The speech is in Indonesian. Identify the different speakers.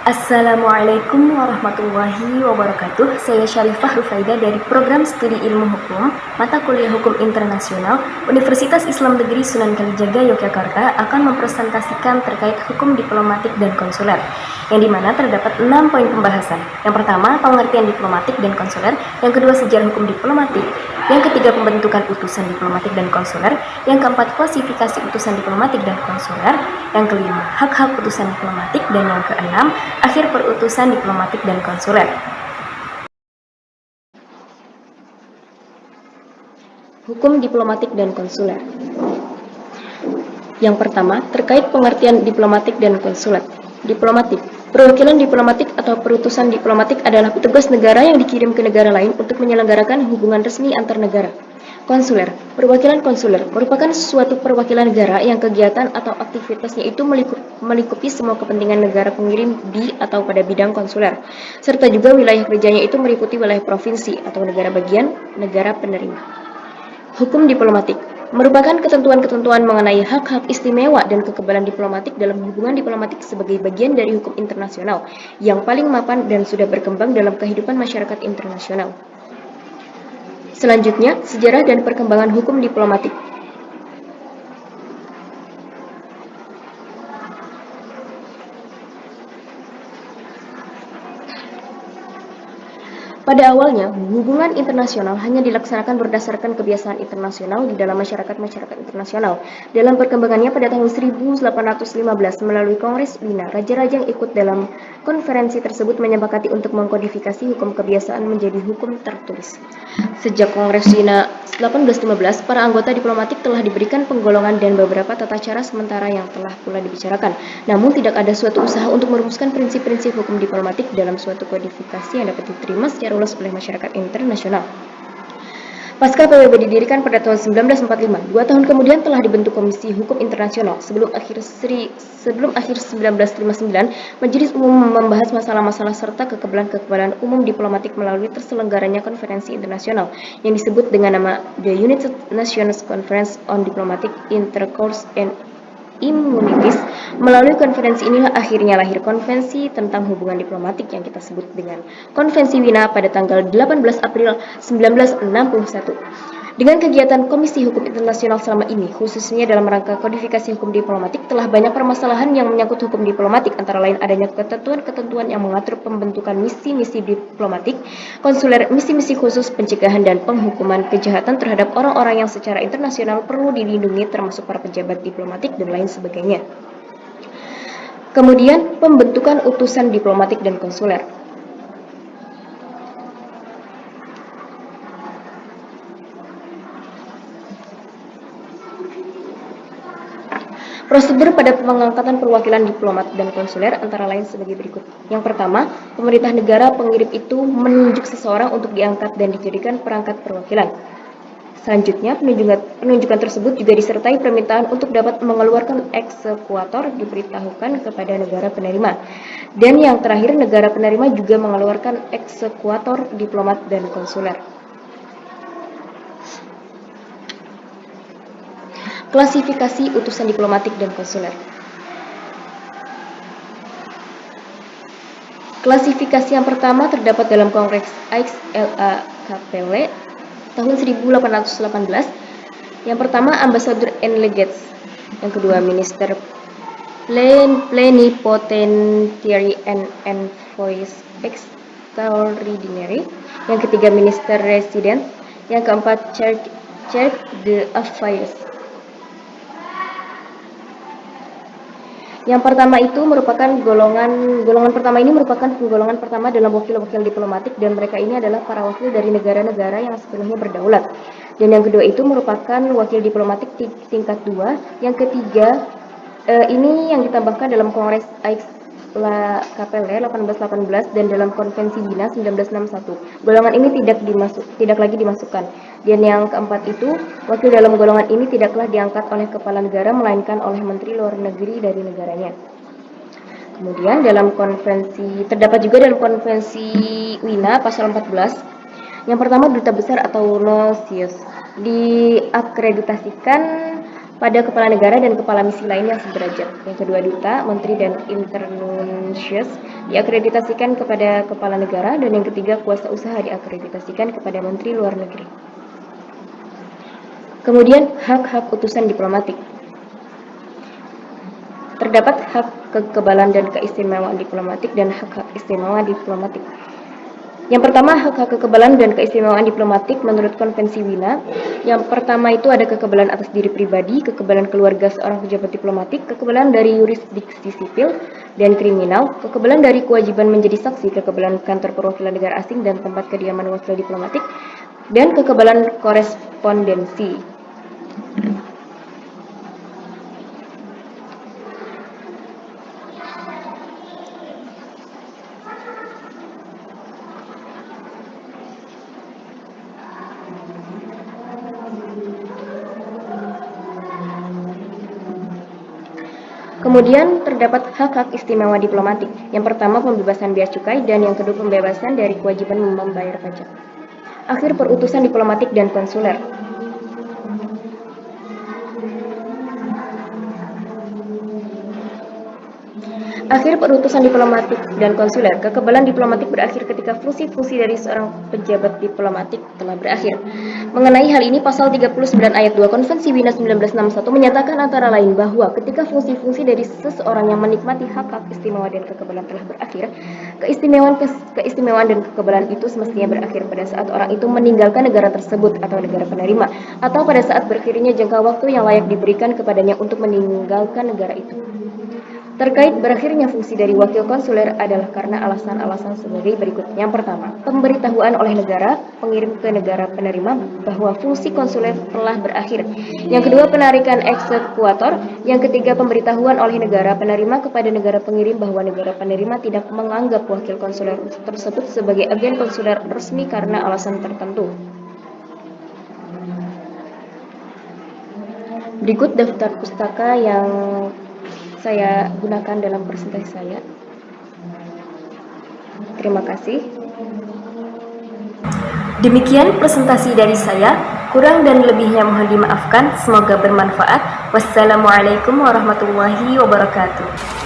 Speaker 1: Assalamualaikum warahmatullahi wabarakatuh. Saya Syarifah Rufaida dari Program Studi Ilmu Hukum, Mata Kuliah Hukum Internasional, Universitas Islam Negeri Sunan Kalijaga, Yogyakarta akan mempresentasikan terkait hukum diplomatik dan konsuler, yang dimana terdapat 6 poin pembahasan. Yang pertama, pengertian diplomatik dan konsuler. Yang kedua, sejarah hukum diplomatik. Yang ketiga, pembentukan utusan diplomatik dan konsuler. Yang keempat, klasifikasi utusan diplomatik dan konsuler. Yang kelima, hak-hak utusan diplomatik. Dan yang keenam, akhir perutusan diplomatik dan konsuler. Hukum diplomatik dan konsuler. Yang pertama, terkait pengertian diplomatik dan konsuler. Diplomatik. Perwakilan diplomatik atau perutusan diplomatik adalah petugas negara yang dikirim ke negara lain untuk menyelenggarakan hubungan resmi antar negara. Konsuler. Perwakilan konsuler merupakan suatu perwakilan negara yang kegiatan atau aktivitasnya itu melingkupi semua kepentingan negara pengirim di atau pada bidang konsuler, serta juga wilayah kerjanya itu meliputi wilayah provinsi atau negara bagian negara penerima. Hukum diplomatik merupakan ketentuan-ketentuan mengenai hak-hak istimewa dan kekebalan diplomatik dalam hubungan diplomatik sebagai bagian dari hukum internasional yang paling mapan dan sudah berkembang dalam kehidupan masyarakat internasional. Selanjutnya, sejarah dan perkembangan hukum diplomatik. Pada awalnya, hubungan internasional hanya dilaksanakan berdasarkan kebiasaan internasional di dalam masyarakat-masyarakat internasional. Dalam perkembangannya pada tahun 1815 melalui Kongres Wina, raja-raja yang ikut dalam konferensi tersebut menyepakati untuk mengkodifikasi hukum kebiasaan menjadi hukum tertulis. Sejak Kongres Wina 1815, para anggota diplomatik telah diberikan penggolongan dan beberapa tata cara sementara yang telah pula dibicarakan. Namun tidak ada suatu usaha untuk merumuskan prinsip-prinsip hukum diplomatik dalam suatu kodifikasi yang dapat diterima secara luas oleh masyarakat internasional. Pasca PBB didirikan pada tahun 1945, 2 tahun kemudian telah dibentuk Komisi Hukum Internasional. Sebelum akhir 1959, Majelis Umum membahas masalah-masalah serta kekebalan-kekebalan umum diplomatik melalui terselenggaranya konferensi internasional yang disebut dengan nama The United Nations Conference on Diplomatic Intercourse and Immunities. Melalui konferensi inilah akhirnya lahir konvensi tentang hubungan diplomatik yang kita sebut dengan Konvensi Wina pada tanggal 18 April 1961. Dengan kegiatan Komisi Hukum Internasional selama ini, khususnya dalam rangka kodifikasi hukum diplomatik, telah banyak permasalahan yang menyangkut hukum diplomatik, antara lain adanya ketentuan-ketentuan yang mengatur pembentukan misi-misi diplomatik, konsuler, misi-misi khusus, pencegahan dan penghukuman kejahatan terhadap orang-orang yang secara internasional perlu dilindungi, termasuk para pejabat diplomatik dan lain sebagainya. Kemudian, pembentukan utusan diplomatik dan konsuler. Prosedur pada pengangkatan perwakilan diplomat dan konsuler antara lain sebagai berikut. Yang pertama, pemerintah negara pengirim itu menunjuk seseorang untuk diangkat dan dijadikan perangkat perwakilan. Selanjutnya, penunjukan tersebut juga disertai permintaan untuk dapat mengeluarkan eksekuator diberitahukan kepada negara penerima. Dan yang terakhir, negara penerima juga mengeluarkan eksekuator diplomat dan konsuler. Klasifikasi utusan diplomatik dan konsuler. Klasifikasi yang pertama terdapat dalam Kongres AIX-LA-KPW tahun 1818. Yang pertama, Ambassador and Legates. Yang kedua, Minister Plenipotentiary and Envoys Extraordinary. Yang ketiga, Minister Resident. Yang keempat, Charge d'Affaires. Yang pertama itu merupakan golongan pertama ini merupakan penggolongan pertama dalam wakil-wakil diplomatik, dan mereka ini adalah para wakil dari negara-negara yang sepenuhnya berdaulat. Dan yang kedua itu merupakan wakil diplomatik tingkat 2. Yang ketiga ini yang ditambahkan dalam Kongres AIX-LA-KPW 1818 dan dalam Konvensi Wina 1961. Golongan ini tidak lagi dimasukkan. Dan yang keempat itu, wakil dalam golongan ini tidaklah diangkat oleh kepala negara, melainkan oleh Menteri Luar Negeri dari negaranya. Kemudian terdapat juga dalam Konvensi Wina pasal 14. Yang pertama, duta besar atau nuntius diakreditasikan pada kepala negara dan kepala misi lain yang sederajat. Yang kedua, duta, menteri, dan internuntius diakreditasikan kepada kepala negara, dan yang ketiga, kuasa usaha diakreditasikan kepada menteri luar negeri. Kemudian, hak-hak utusan diplomatik. Terdapat hak kekebalan dan keistimewaan diplomatik dan hak-hak istimewa diplomatik. Yang pertama, hak-hak kekebalan dan keistimewaan diplomatik menurut Konvensi Wina. Yang pertama itu ada kekebalan atas diri pribadi, kekebalan keluarga seorang pejabat diplomatik, kekebalan dari yurisdiksi sipil dan kriminal, kekebalan dari kewajiban menjadi saksi, kekebalan kantor perwakilan negara asing dan tempat kediaman wakil diplomatik, dan kekebalan korespondensi. Kemudian terdapat hak-hak istimewa diplomatik. Yang pertama, pembebasan bea cukai, dan yang kedua, pembebasan dari kewajiban membayar pajak. Akhir perutusan diplomatik dan konsuler. Akhir perutusan diplomatik dan konsuler. Kekebalan diplomatik berakhir ketika fungsi-fungsi dari seorang pejabat diplomatik telah berakhir. Mengenai hal ini, pasal 39 ayat 2 Konvensi Wina 1961 menyatakan antara lain bahwa ketika fungsi-fungsi dari seseorang yang menikmati hak-hak istimewa dan kekebalan telah berakhir, keistimewaan dan kekebalan itu semestinya berakhir pada saat orang itu meninggalkan negara tersebut atau negara penerima, atau pada saat berakhirnya jangka waktu yang layak diberikan kepadanya untuk meninggalkan negara itu. Terkait berakhirnya fungsi dari wakil konsuler adalah karena alasan-alasan sebagai berikut. Yang pertama, pemberitahuan oleh negara pengirim ke negara penerima bahwa fungsi konsuler telah berakhir. Yang kedua, penarikan eksekutor. Yang ketiga, pemberitahuan oleh negara penerima kepada negara pengirim bahwa negara penerima tidak menganggap wakil konsuler tersebut sebagai agen konsuler resmi karena alasan tertentu. Berikut daftar pustaka yang saya gunakan dalam presentasi saya. Terima kasih. Demikian presentasi dari saya. Kurang dan lebihnya mohon dimaafkan. Semoga bermanfaat. Wassalamualaikum warahmatullahi wabarakatuh.